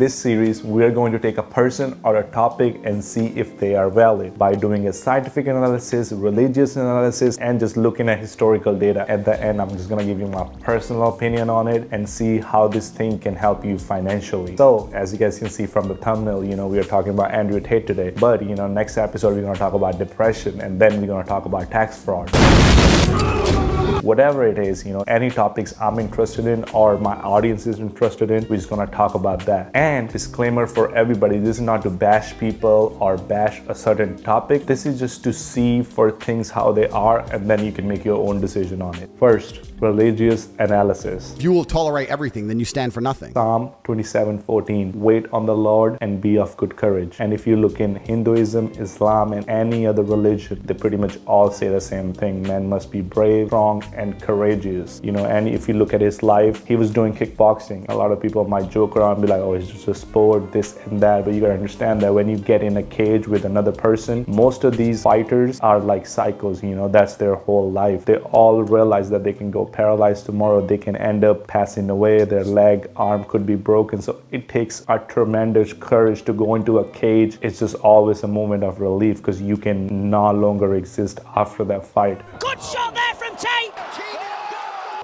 this series, we're going to take a person or a topic and see if they are valid by doing a scientific analysis, religious analysis, and just looking at historical data. At the end, I'm just gonna give you my personal opinion on it and see how this thing can help you financially. So as you guys can see from the thumbnail, we are talking about Andrew Tate today, but next episode we're gonna talk about depression, and then we're gonna talk about tax fraud. Whatever it is, any topics I'm interested in or my audience is interested in, we're just gonna talk about that. And disclaimer for everybody, this is not to bash people or bash a certain topic. This is just to see for things how they are, and then you can make your own decision on it. First, religious analysis. If you will tolerate everything, then you stand for nothing. Psalm 27:14, wait on the Lord and be of good courage. And if you look in Hinduism, Islam, and any other religion, they pretty much all say the same thing. Men must be brave, strong, and courageous. And if you look at his life, he was doing kickboxing. A lot of people might joke around and be like, oh, it's just a sport, this and that, but you gotta understand that when you get in a cage with another person, most of these fighters are like psychos. That's their whole life. They all realize that they can go paralyzed tomorrow, they can end up passing away, their leg, arm could be broken. So it takes a tremendous courage to go into a cage. It's just always a moment of relief because you can no longer exist after that fight. Good shot there from Tatte!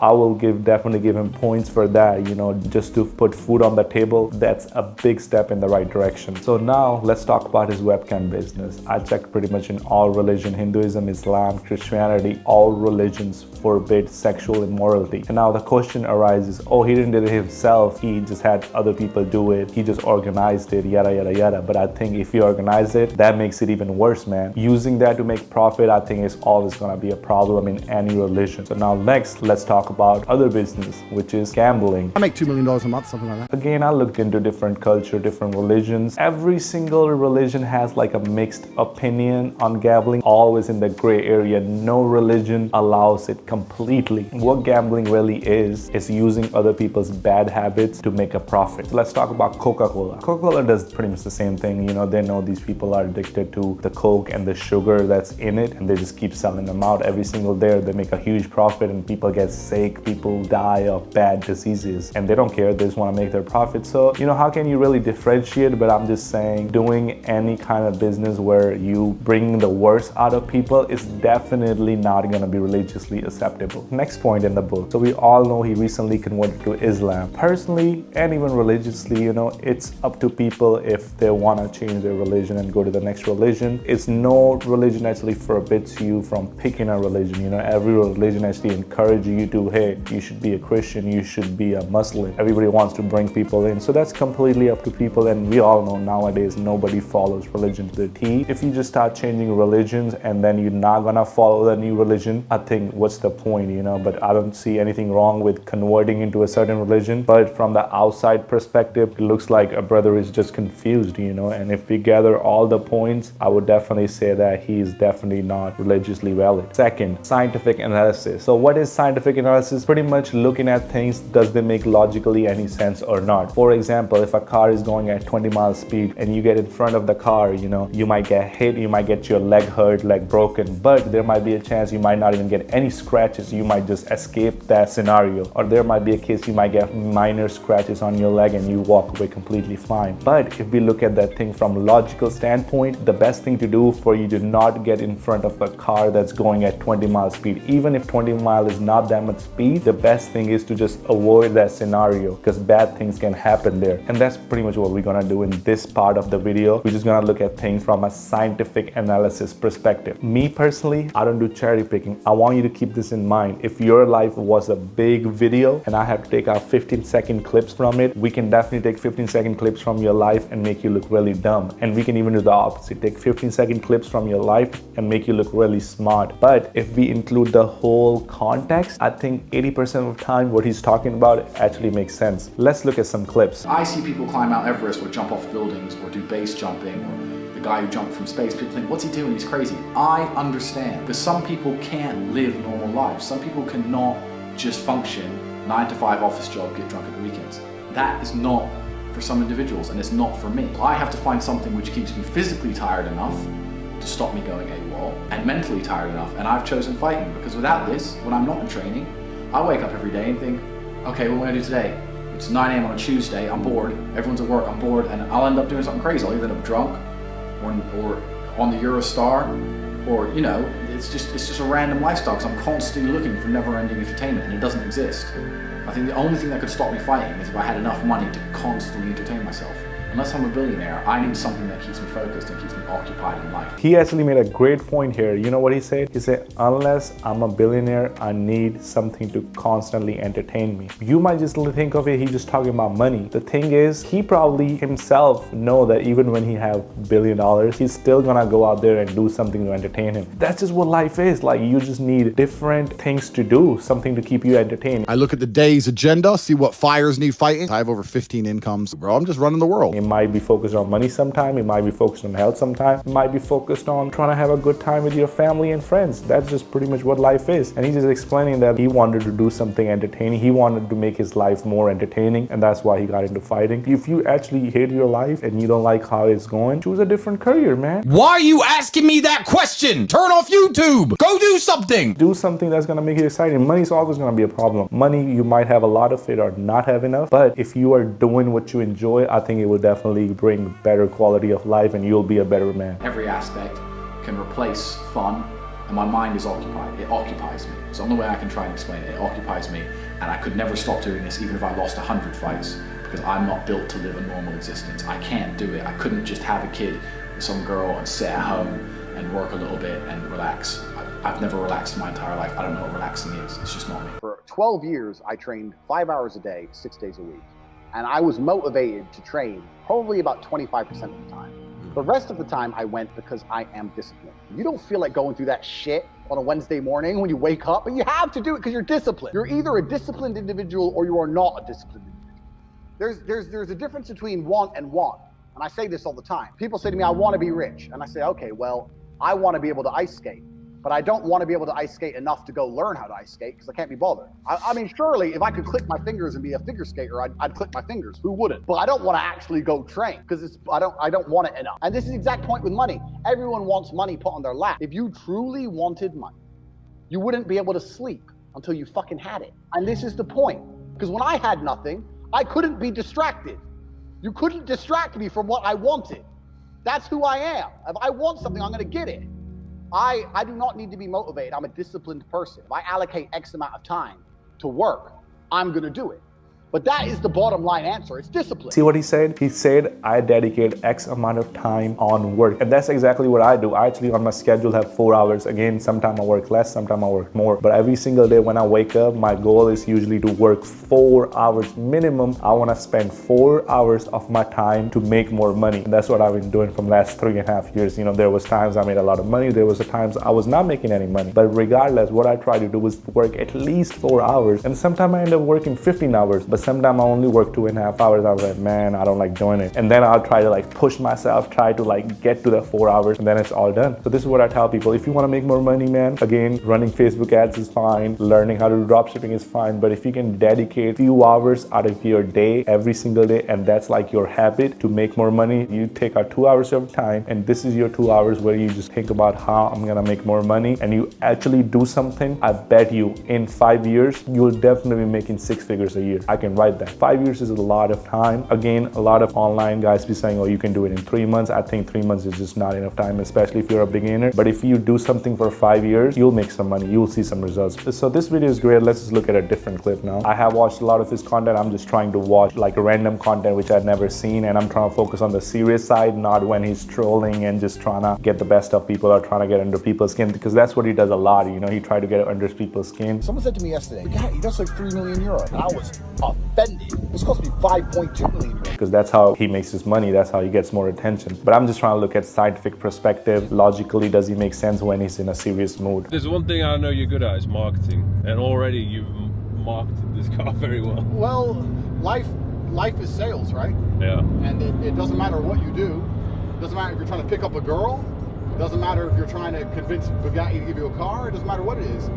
I will definitely give him points for that, just to put food on the table. That's a big step in the right direction. So now let's talk about his webcam business. I checked pretty much in all religion, Hinduism, Islam, Christianity, all religions forbid sexual immorality. And now the question arises, oh, he didn't do it himself, he just had other people do it, he just organized it, yada yada yada. But I think if you organize it, that makes it even worse, man. Using that to make profit, I think is always gonna be a problem in any religion. So now next, let's talk about other business, which is gambling. I make $2 million a month, something like that. Again, I looked into different culture, different religions. Every single religion has like a mixed opinion on gambling, always in the gray area. No religion allows it completely. What gambling really is using other people's bad habits to make a profit. So let's talk about Coca-Cola. Coca-Cola does pretty much the same thing. They know these people are addicted to the Coke and the sugar that's in it, and they just keep selling them out every single day. They make a huge profit and people get sick, people die of bad diseases, and they don't care. They just want to make their profit. So how can you really differentiate? But I'm just saying, doing any kind of business where you bring the worst out of people is definitely not going to be religiously acceptable. Next point in the book. So we all know he recently converted to Islam. Personally, and even religiously, it's up to people if they want to change their religion and go to the next religion. It's no religion actually forbids you from picking a religion. Every religion actually encourages you to, hey, you should be a Christian, you should be a Muslim. Everybody wants to bring people in. So that's completely up to people, and we all know nowadays nobody follows religion to the T. If you just start changing religions and then you're not gonna follow the new religion, I think what's the point, But I don't see anything wrong with converting into a certain religion. But from the outside perspective, it looks like a brother is just confused, And if we gather all the points, I would definitely say that he is definitely not religiously valid. Second, scientific analysis. So what is scientific analysis? Pretty much looking at things, does they make logically any sense or not? For example, if a car is going at 20 miles speed and you get in front of the car, you might get hit, you might get your leg hurt, leg broken, but there might be a chance you might not even get any scratches. You might just escape that scenario. Or there might be a case you might get minor scratches on your leg and you walk away completely fine. But if we look at that thing from a logical standpoint, the best thing to do for you to not get in front of a car that's going at 20 miles speed, even if 20 miles is not that much speed, the best thing is to just avoid that scenario because bad things can happen there. And that's pretty much what we're gonna do in this part of the video. We're just gonna look at things from a scientific analysis perspective. Me personally, I don't do cherry picking. I want you to keep this in mind. If your life was a big video and I have to take out 15-second clips from it, we can definitely take 15-second clips from your life and make you look really dumb. And we can even do the opposite. Take 15-second clips from your life and make you look really smart. But if we include the whole context, I think 80% of the time what he's talking about actually makes sense. Let's look at some clips. I see people climb Mount Everest or jump off buildings or do base jumping, or the guy who jumped from space. People think, what's he doing? He's crazy. I understand, because some people can't live normal lives. Some people cannot just function 9 to 5 office job, get drunk at the weekends. That is not for some individuals, and it's not for me. I have to find something which keeps me physically tired enough to stop me going AWOL, and mentally tired enough, and I've chosen fighting, because without this, when I'm not in training, I wake up every day and think, okay, what am I gonna do today? It's 9 a.m. on a Tuesday, I'm bored, everyone's at work, I'm bored, and I'll end up doing something crazy. I'll either end up drunk or on the Eurostar, or, you know, it's just a random lifestyle because I'm constantly looking for never-ending entertainment and it doesn't exist. I think the only thing that could stop me fighting is if I had enough money to constantly entertain myself. Unless I'm a billionaire, I need something that keeps me focused and keeps me occupied in life. He actually made a great point here. You know what he said? He said, unless I'm a billionaire, I need something to constantly entertain me. You might just think of it, he's just talking about money. The thing is, he probably himself know that even when he have $1 billion, he's still gonna go out there and do something to entertain him. That's just what life is. Like, you just need different things to do, something to keep you entertained. I look at the day's agenda, see what fires need fighting. I have over 15 incomes, bro. I'm just running the world. It might be focused on money sometime, it might be focused on health sometime, it might be focused on trying to have a good time with your family and friends. That's just pretty much what life is. And he's just explaining that he wanted to do something entertaining. He wanted to make his life more entertaining, and that's why he got into fighting. If you actually hate your life and you don't like how it's going, choose a different career, man. Why are you asking me that question? Turn off YouTube. Go do something. Do something that's gonna make you exciting. Money's always gonna be a problem. Money, you might have a lot of it or not have enough, but if you are doing what you enjoy, I think it will definitely bring better quality of life and you'll be a better man. Every aspect can replace fun, and my mind is occupied. It occupies me. It's the only way I can try and explain it. It occupies me, and I could never stop doing this even if I lost 100 fights, because I'm not built to live a normal existence. I can't do it. I couldn't just have a kid with some girl and sit at home and work a little bit and relax. I've never relaxed in my entire life. I don't know what relaxing is. It's just not me. For 12 years, I trained 5 hours a day, 6 days a week. And I was motivated to train probably about 25% of the time. The rest of the time I went because I am disciplined. You don't feel like going through that shit on a Wednesday morning when you wake up, but you have to do it because you're disciplined. You're either a disciplined individual or you are not a disciplined individual. There's a difference between want and want. And I say this all the time. People say to me, I want to be rich. And I say, okay, well, I want to be able to ice skate. But I don't want to be able to ice skate enough to go learn how to ice skate because I can't be bothered. I mean, surely if I could click my fingers and be a figure skater, I'd click my fingers. Who wouldn't? But I don't want to actually go train because I don't want it enough. And this is the exact point with money. Everyone wants money put on their lap. If you truly wanted money, you wouldn't be able to sleep until you fucking had it. And this is the point. Because when I had nothing, I couldn't be distracted. You couldn't distract me from what I wanted. That's who I am. If I want something, I'm going to get it. I do not need to be motivated. I'm a disciplined person. If I allocate X amount of time to work, I'm going to do it. But that is the bottom line answer. It's discipline. See what he said? He said, I dedicate X amount of time on work. And that's exactly what I do. I actually on my schedule have 4 hours. Again, sometimes I work less, sometimes I work more. But every single day when I wake up, my goal is usually to work 4 hours minimum. I want to spend 4 hours of my time to make more money. And that's what I've been doing from the last 3.5 years. You know, there was times I made a lot of money. There was times I was not making any money. But regardless, what I try to do is work at least 4 hours. And sometimes I end up working 15 hours. But sometimes I only work 2.5 hours. I was like, man, I don't like doing it. And then I'll try to like push myself, try to like get to the 4 hours, and then it's all done. So this is what I tell people. If you want to make more money, man, again, running Facebook ads is fine. Learning how to do dropshipping is fine. But if you can dedicate a few hours out of your day, every single day, and that's like your habit to make more money, you take out 2 hours of time, and this is your 2 hours where you just think about how I'm gonna make more money, and you actually do something. I bet you in 5 years, you'll definitely be making 6 figures a year. I can write that. 5 years is a lot of time. Again, a lot of online guys be saying, oh, you can do it in 3 months. I think 3 months is just not enough time, especially if you're a beginner. But if you do something for 5 years, you'll make some money. You'll see some results. So this video is great. Let's just look at a different clip now. I have watched a lot of his content. I'm just trying to watch like random content which I've never seen, and I'm trying to focus on the serious side, not when he's trolling and just trying to get the best of people or trying to get under people's skin, because that's what he does a lot. You know, he tried to get under people's skin. Someone said to me yesterday, he does like 3 million euro. And I was offended. It's supposed to be 5.2 million euro. Because that's how he makes his money. That's how he gets more attention. But I'm just trying to look at scientific perspective. Logically, does he make sense when he's in a serious mood? There's one thing I know you're good at is marketing, and already you've marketed this car very well. Well, life is sales, right? Yeah. And it doesn't matter what you do. It doesn't matter if you're trying to pick up a girl. It doesn't matter if you're trying to convince Bugatti to give you a car. It doesn't matter what it is.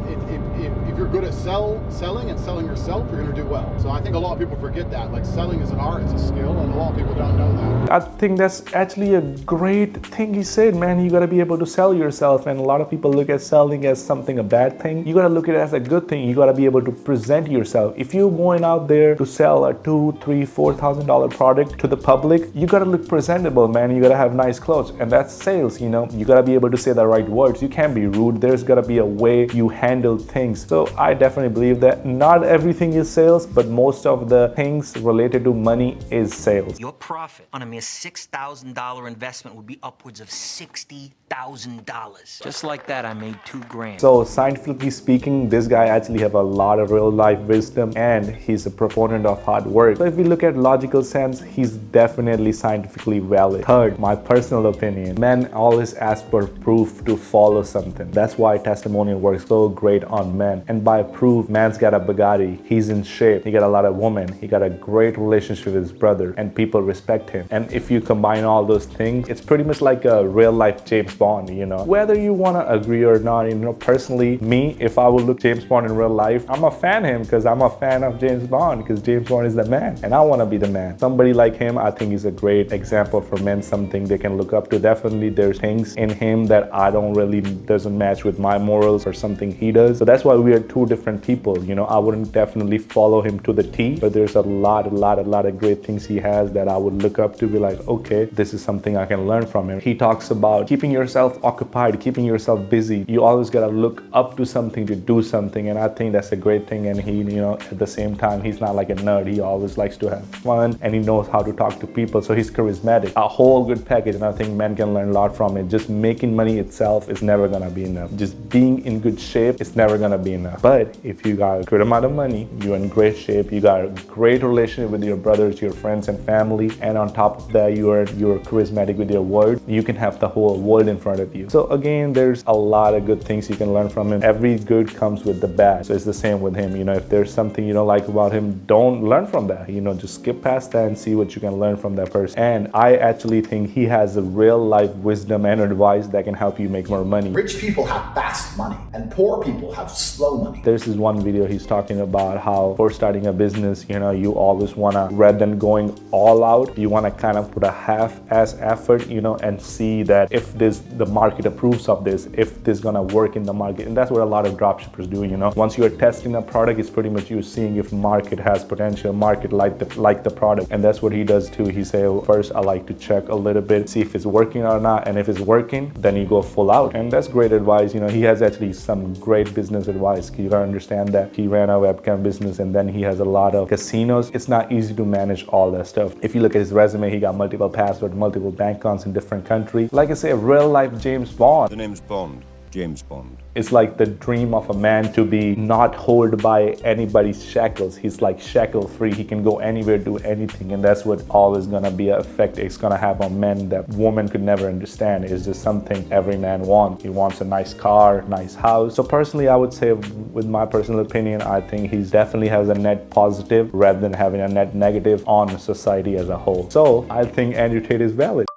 If you're good at selling and selling yourself, you're going to do well. So I think a lot of people forget that. Like, selling is an art, it's a skill, and a lot of people don't know that. I think that's actually a great thing he said, man. You gotta be able to sell yourself, and a lot of people look at selling as something a bad thing. You gotta look at it as a good thing. You gotta be able to present yourself. If you're going out there to sell a $2,000, $3,000, $4,000 product to the public, you gotta look presentable, man. You gotta have nice clothes, and that's sales, you know. You gotta be able to say the right words. You can't be rude. There's gotta be a way you handle things. So I definitely believe that not everything is sales, but most of the things related to money is sales. Your profit on a mere $6,000 investment would be upwards of $60,000. Just like that, I made $2,000. So scientifically speaking, this guy actually have a lot of real life wisdom, and he's a proponent of hard work. So if we look at logical sense, he's definitely scientifically valid. Third, my personal opinion, men always ask for proof to follow something. That's why testimonial works so great on men. And by proof, man's got a Bugatti, he's in shape, he got a lot of women, he got a great relationship with his brother, and people respect him. And if you combine all those things, it's pretty much like a real life James Bond, you know. Whether you want to agree or not, you know, personally, me, if I would look James Bond in real life, I'm a fan of him because I'm a fan of James Bond, because James Bond is the man, and I want to be the man. Somebody like him, I think he's a great example for men, something they can look up to. Definitely there's things in him that I don't really, doesn't match with my morals or something he does. So that's why we are two different people, you know. I wouldn't definitely follow him to the T, but there's a lot of great things he has that I would look up to, be like, okay, this is something I can learn from him. He talks about keeping yourself occupied, keeping yourself busy. You always gotta look up to something to do something, and I think that's a great thing. And he, you know, at the same time, he's not like a nerd. He always likes to have fun, and he knows how to talk to people, so he's charismatic. A whole good package, and I think men can learn a lot from it. Just making money itself is never gonna be enough. Just being in good shape is never gonna be enough. But if you got a good amount of money, you're in great shape, you got a great relationship with your brothers, your friends and family, and on top of that, you're charismatic with your word, you can have the whole world in front of you. So again, there's a lot of good things you can learn from him. Every good comes with the bad. So it's the same with him. You know, if there's something you don't like about him, don't learn from that. You know, just skip past that and see what you can learn from that person. And I actually think he has a real life wisdom and advice that can help you make more money. Rich people have fast money, and poor people have slow money. There's this one video he's talking about how for starting a business, you know, you always wanna, rather than going all out, you wanna kind of put a half-ass effort, you know, and see that if the market approves of this, if this gonna work in the market. And that's what a lot of dropshippers do, you know. Once you're testing a product, it's pretty much you seeing if market has potential, market like the product. And that's what he does too. He say, well, first I like to check a little bit, see if it's working or not, and if it's working, then you go full out. And that's great advice. You know, he has actually some great business advice. You gotta understand that he ran a webcam business, and then he has a lot of casinos. It's not easy to manage all that stuff. If you look at his resume, he got multiple passwords, multiple bank accounts in different countries. Like I say, real life James Bond. The name's Bond. James Bond. It's like the dream of a man to be not held by anybody's shackles. He's like shackle free. He can go anywhere, do anything. And that's what always gonna be an effect it's gonna have on men that women could never understand. It's just something every man wants. He wants a nice car, nice house. So personally, I would say, with my personal opinion, I think he definitely has a net positive rather than having a net negative on society as a whole. So I think Andrew Tate is valid.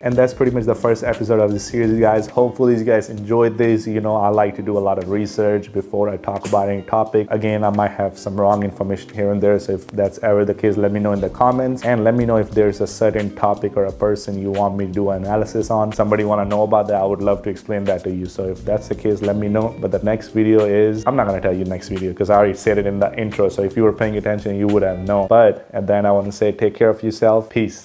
And that's pretty much the first episode of the series, guys. Hopefully you guys enjoyed this. You know, I like to do a lot of research before I talk about any topic. Again, I might have some wrong information here and there. So if that's ever the case, let me know in the comments, and let me know if there's a certain topic or a person you want me to do an analysis on. Somebody want to know about that, I would love to explain that to you. So if that's the case, let me know. But the next video is, I'm not going to tell you next video because I already said it in the intro. So if you were paying attention, you would have known. But at the end, I want to say, take care of yourself. Peace.